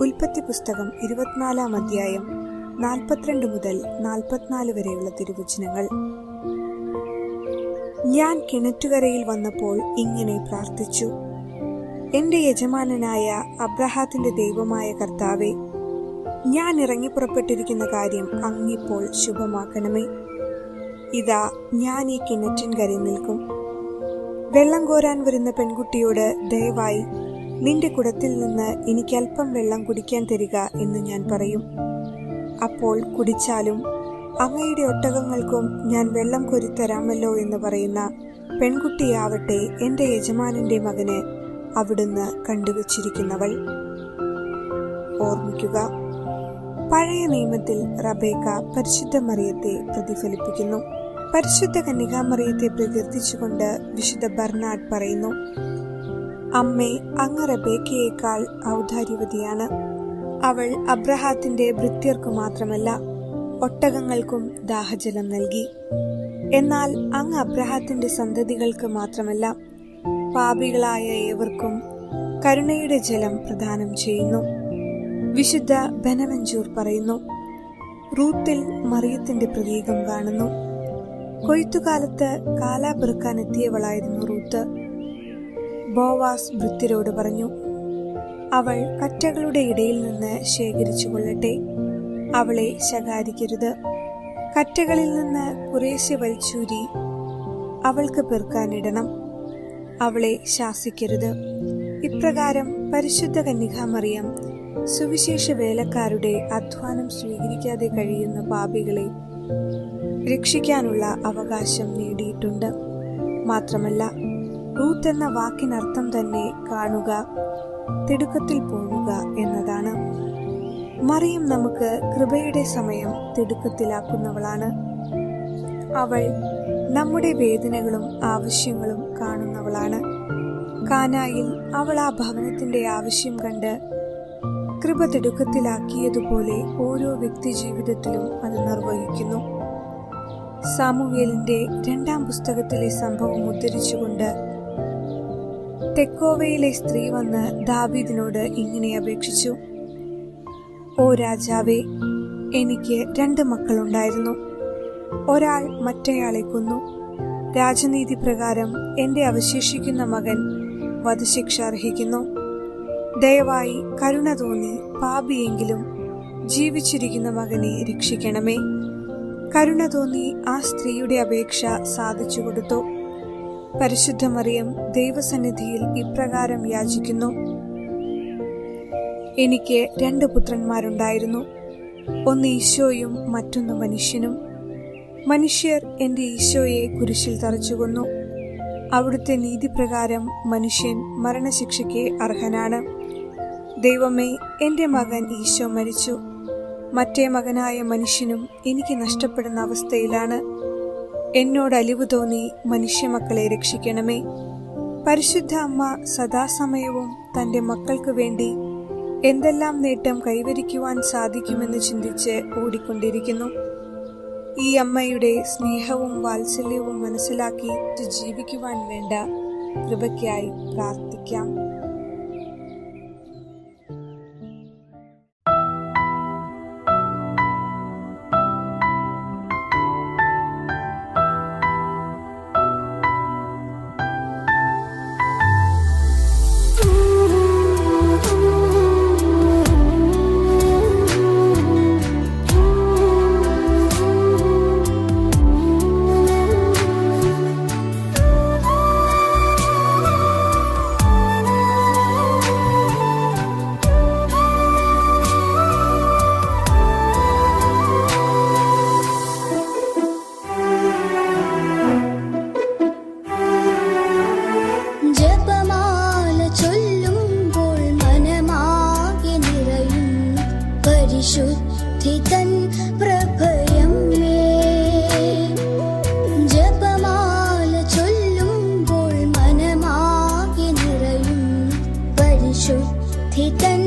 ഉൽപ്പത്തി പുസ്തകം 24 അധ്യായം 42 മുതൽ 44 വരെയുള്ള തിരുവചനങ്ങൾ. ഞാൻ കിണറ്റുകരയിൽ വന്നപ്പോൾ ഇങ്ങനെ പ്രാർത്ഥിച്ചു: എന്റെ യജമാനനായ അബ്രാഹാത്തിന്റെ ദൈവമായ കർത്താവേ, ഞാൻ ഇറങ്ങി പുറപ്പെട്ടിരിക്കുന്ന കാര്യം അങ്ങിപ്പോൾ ശുഭമാക്കണമേ. ഇതാ, ഞാൻ ഈ കിണറ്റിൻകരയിൽ നിൽക്കും. വെള്ളം കോരാൻ വരുന്ന പെൺകുട്ടിയോട് ദയവായി നിന്റെ കുടത്തിൽ നിന്ന് എനിക്ക് അല്പം വെള്ളം കുടിക്കാൻ തരിക എന്ന് ഞാൻ പറയും. അപ്പോൾ കുടിച്ചാലും അങ്ങയുടെ ഒട്ടകങ്ങൾക്കും ഞാൻ വെള്ളം കോരിത്തരാമല്ലോ എന്ന് പറയുന്ന പെൺകുട്ടിയാവട്ടെ എന്റെ യജമാനന്റെ മകന് അവിടുന്ന് കണ്ടുവച്ചിരിക്കുന്നവൾ. ഓർമ്മിക്കുക, പഴയ നിയമത്തിൽ റബേക്ക പരിശുദ്ധ മറിയത്തെ പ്രതിഫലിപ്പിക്കുന്നു. പരിശുദ്ധ കന്യകാമറിയത്തെ പ്രകീർത്തിച്ചുകൊണ്ട് വിശുദ്ധ ബർനാഡ് പറയുന്നു: അമ്മേ, അങ്ങ് റബേക്കയേക്കാൾ ഔദാര്യവതിയാണ്. അവൾ അബ്രഹാത്തിന്റെ ഭൃത്യർക്കു മാത്രമല്ല, ഒട്ടകങ്ങൾക്കും ദാഹജലം നൽകി. എന്നാൽ അങ്ങ് അബ്രഹാത്തിന്റെ സന്തതികൾക്ക് മാത്രമല്ല, പാപികളായ ഏവർക്കും കരുണയുടെ ജലം പ്രദാനം ചെയ്യുന്നു. വിശുദ്ധ ബെനവഞ്ചൂർ പറയുന്നു: റൂത്തിൽ മറിയത്തിന്റെ പ്രതീകം കാണുന്നു. കൊയ്ത്തുകാലത്ത് കാല പെറുക്കാനെത്തിയവളായിരുന്നു റൂത്ത്. ബോവാസ് ഭൃത്യരോട് പറഞ്ഞു: അവൾ കറ്റകളുടെ ഇടയിൽ നിന്ന് ശേഖരിച്ചു കൊള്ളട്ടെ, അവളെ ശകാരിക്കരുത്. കറ്റകളിൽ നിന്ന് കുറേശ്ശെ വലിച്ചൂരി അവൾക്ക് പെറുക്കാനിടണം, അവളെ ശാസിക്കരുത്. ഇപ്രകാരം പരിശുദ്ധ കന്യകാമറിയം സുവിശേഷ വേലക്കാരുടെ അധ്വാനം സ്വീകരിക്കാതെ കഴിയുന്ന പാപികളെ രക്ഷിക്കാനുള്ള അവകാശം നേടിയിട്ടുണ്ട്. മാത്രമല്ല, റൂത്ത് എന്ന വാക്കിനർത്ഥം തന്നെ കാണുക, തിടുക്കത്തിൽ പോവുക എന്നതാണ്. മറിയം നമുക്ക് കൃപയുടെ സമയം തിടുക്കത്തിലാക്കുന്നവളാണ്. അവൾ നമ്മുടെ വേദനകളും ആവശ്യങ്ങളും കാണുന്നവളാണ്. കാനായിൽ അവൾ ആ ഭവനത്തിന്റെ ആവശ്യം കണ്ട് കൃപ തിടുക്കത്തിലാക്കിയതുപോലെ ഓരോ വ്യക്തി ജീവിതത്തിലും അത് നിർവഹിക്കുന്നു. സാമുവേലിന്റെ 2-ാം പുസ്തകത്തിലെ സംഭവം ഉദ്ധരിച്ചുകൊണ്ട് തെക്കോവയിലെ സ്ത്രീ വന്ന് ദാവീദിനോട് ഇങ്ങനെ അപേക്ഷിച്ചു: ഓ രാജാവേ, എനിക്ക് 2 മക്കളുണ്ടായിരുന്നു. ഒരാൾ മറ്റേയാളെ കൊന്നു. രാജനീതി പ്രകാരം എന്റെ അവശേഷിക്കുന്ന മകൻ വധശിക്ഷ അർഹിക്കുന്നു. ദയവായി കരുണ തോന്നി പാപിയെങ്കിലും ജീവിച്ചിരിക്കുന്ന മകനെ രക്ഷിക്കണമേ. കരുണ തോന്നി ആ സ്ത്രീയുടെ അപേക്ഷ സാധിച്ചു കൊടുത്തു. പരിശുദ്ധ മറിയം ദൈവസന്നിധിയിൽ ഇപ്രകാരം യാചിക്കുന്നു: എനിക്ക് 2 പുത്രന്മാരുണ്ടായിരുന്നു, ഒന്ന് ഈശോയും മറ്റൊന്ന് മനുഷ്യനും. മനുഷ്യർ എന്റെ ഈശോയെ കുരിശിൽ തറച്ചുകൊന്നു. അവിടുത്തെ നീതിപ്രകാരം മനുഷ്യൻ മരണശിക്ഷയ്ക്ക് അർഹനാണ്. ദൈവമേ, എന്റെ മകൻ ഈശോ മരിച്ചു. മറ്റേ മകനായ മനുഷ്യനും എനിക്ക് നഷ്ടപ്പെടുന്ന അവസ്ഥയിലാണ്. എന്നോട് അലിവ് തോന്നി മനുഷ്യമക്കളെ രക്ഷിക്കണമേ. പരിശുദ്ധ അമ്മ സദാസമയവും തന്റെ മക്കൾക്ക് വേണ്ടി എന്തെല്ലാം നേട്ടം കൈവരിക്കുവാൻ സാധിക്കുമെന്ന് ചിന്തിച്ച് ഓടിക്കൊണ്ടിരിക്കുന്നു. ഈ അമ്മയുടെ സ്നേഹവും വാത്സല്യവും മനസ്സിലാക്കി ജീവിക്കുവാൻ വേണ്ട കൃപയ്ക്കായി പ്രാർത്ഥിക്കാം. പരിശുദ്ധിതൻ പ്രഭയമ്മേ, ജപമാല ചൊല്ലുമ്പോൾ മനമാകെ നിറയും പരിശുദ്ധിതൻ